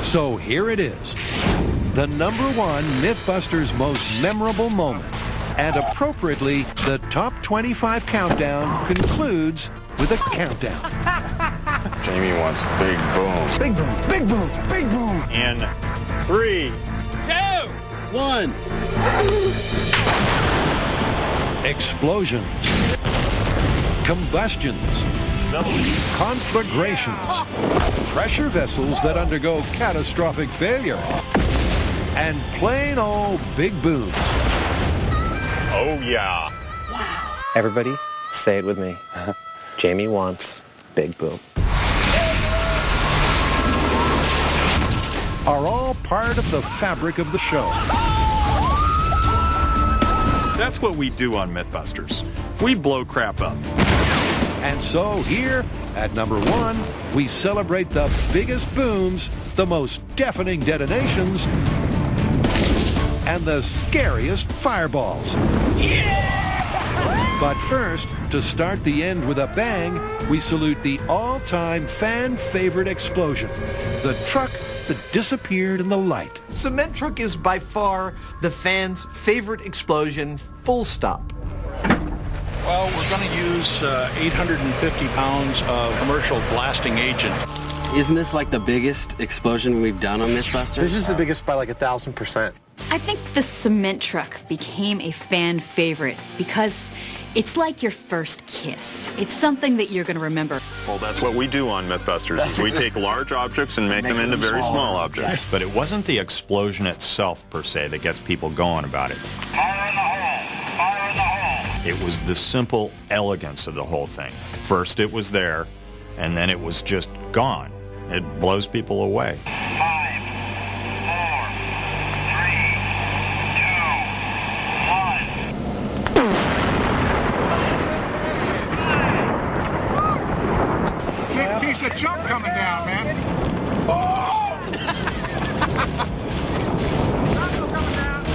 So here it is, the #1 Mythbusters most memorable moment. And appropriately, the top 25 countdown concludes with a countdown. Jamie wants big boom. Big boom, big boom, big boom. In 3, 2, 1. Explosions. Combustions. Conflagrations. Pressure vessels that undergo catastrophic failure. And plain old big booms. oh yeah. Everybody, say it with me. Jamie wants big boom. Are all part of the fabric of the show. That's what we do on Mythbusters. We blow crap up. And so here at #1, we celebrate the biggest booms, the most deafening detonations, and the scariest fireballs. But first, to start the end with a bang, we salute the all-time fan favorite explosion, the truck that disappeared in the light. Cement truck is by far the fans' favorite explosion, full stop. Well, we're going to use 850 pounds of commercial blasting agent. Isn't this like the biggest explosion we've done on Mythbusters? This is the biggest by like 1,000%. I think the cement truck became a fan favorite because it's like your first kiss. It's something that you're going to remember. Well, that's what we do on Mythbusters. Is we take large objects and make them into very small objects. But it wasn't the explosion itself, per se, that gets people going about it. Fire in the hole! Fire in the hole! It was the simple elegance of the whole thing. First it was there, and then it was just gone. It blows people away. 5, 4, 3, 2, 1. Big piece of junk coming down, man.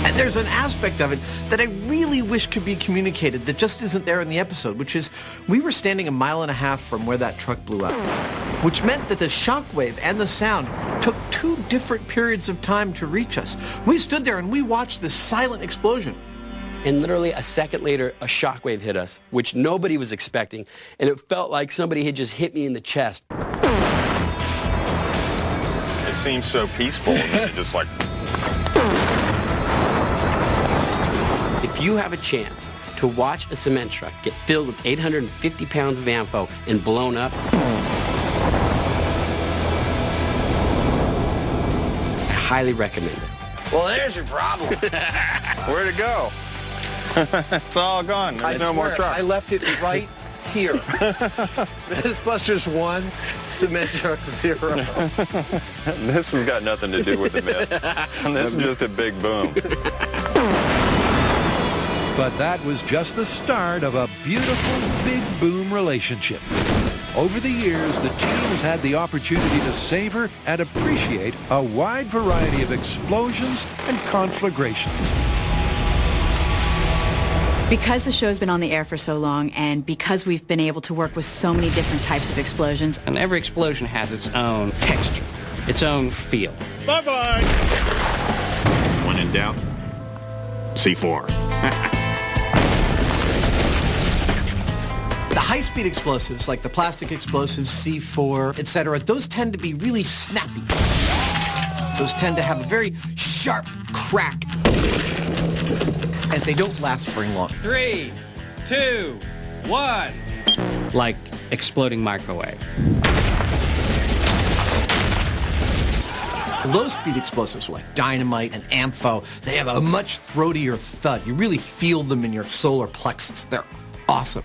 And there's an aspect of it that I really wish could be communicated that just isn't there in the episode, which is we were standing 1.5 miles from where that truck blew up, which meant that the shockwave and the sound took 2 different periods of time to reach us. We stood there and we watched this silent explosion. And literally a second later, a shockwave hit us, which nobody was expecting, and it felt like somebody had just hit me in the chest. It seems so peaceful, and then it just like... If you have a chance to watch a cement truck get filled with 850 pounds of ammo and blown up, I highly recommend it. Well, there's your problem. Where'd it go? It's all gone. There's no more truck. I left it right here. Mythbusters 1, cement truck 0. This has got nothing to do with the myth. This is just a big boom. But that was just the start of a beautiful big boom relationship. Over the years, the team has had the opportunity to savor and appreciate a wide variety of explosions and conflagrations. Because the show's been on the air for so long and because we've been able to work with so many different types of explosions, And every explosion has its own texture, its own feel. Bye-bye. When in doubt, C4. The high-speed explosives, like the plastic explosives, C4, etc., those tend to be really snappy. Those tend to have a very sharp crack, and they don't last very long. 3, 2, 1. Like exploding microwave. Low-speed explosives like dynamite and ammo, they have a much throatier thud. You really feel them in your solar plexus. They're awesome.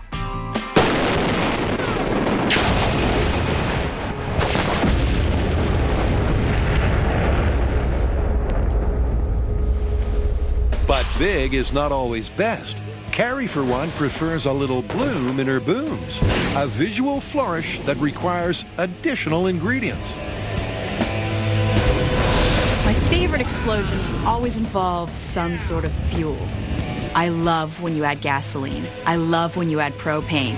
But big is not always best. Carrie, for one, prefers a little bloom in her booms, a visual flourish that requires additional ingredients. my favorite explosions always involve some sort of fuel. I love when you add gasoline. I love when you add propane.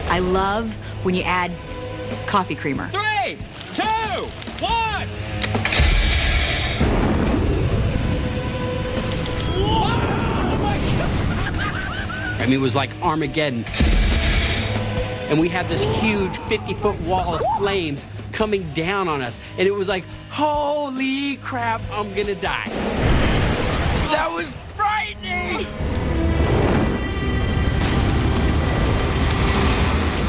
I love when you add coffee creamer. 3, 2, 1. I mean, it was like Armageddon. And we had this huge 50-foot wall of flames coming down on us. And it was like, holy crap, I'm gonna die. That was frightening!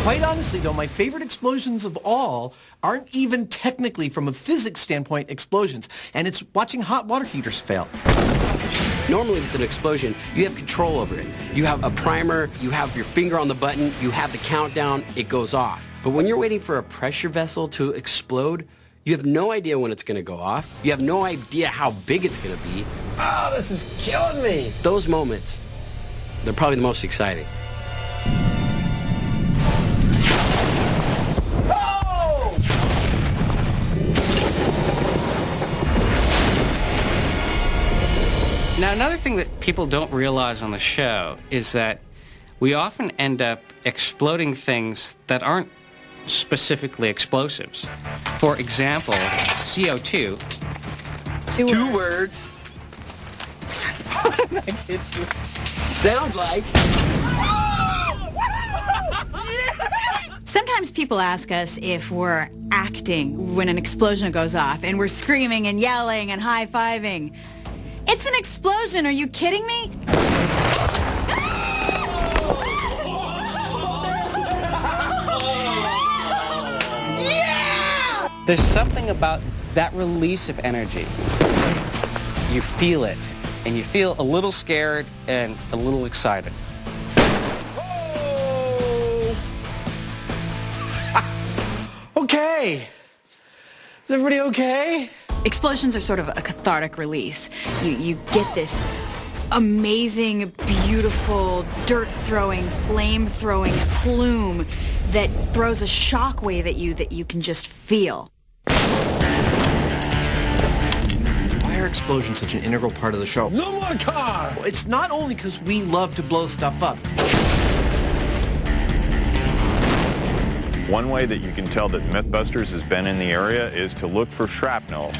Quite honestly, though, my favorite explosions of all aren't even technically, from a physics standpoint, explosions. And it's watching hot water heaters fail. Normally with an explosion, you have control over it. You have a primer, you have your finger on the button, you have the countdown, it goes off. But when you're waiting for a pressure vessel to explode, you have no idea when it's going to go off. You have no idea how big it's going to be. Oh, this is killing me. Those moments, they're probably the most exciting. Now, another thing that people don't realize on the show is that we often end up exploding things that aren't specifically explosives. For example, CO2. Two words. Sounds like... Sometimes people ask us if we're acting when an explosion goes off and we're screaming and yelling and high-fiving. It's an explosion, are you kidding me? Yeah! There's something about that release of energy. You feel it, and you feel a little scared and a little excited. Okay. Is everybody okay? Explosions are sort of a cathartic release. You get this amazing, beautiful, dirt-throwing, flame-throwing plume that throws a shockwave at you that you can just feel. Why are explosions such an integral part of the show? No more car! Well, it's not only because we love to blow stuff up. One way that you can tell that Mythbusters has been in the area is to look for shrapnel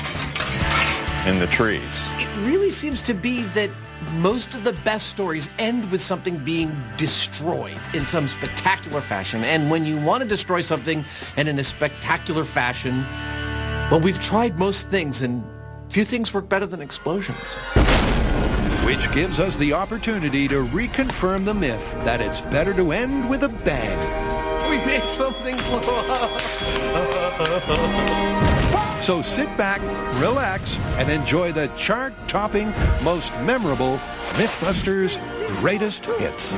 in the trees. It really seems to be that most of the best stories end with something being destroyed in some spectacular fashion. And when you want to destroy something and in a spectacular fashion, well, we've tried most things and few things work better than explosions. Which gives us the opportunity to reconfirm the myth that it's better to end with a bang. We made something blow up. So sit back, relax, and enjoy the chart-topping, most memorable Mythbusters greatest hits.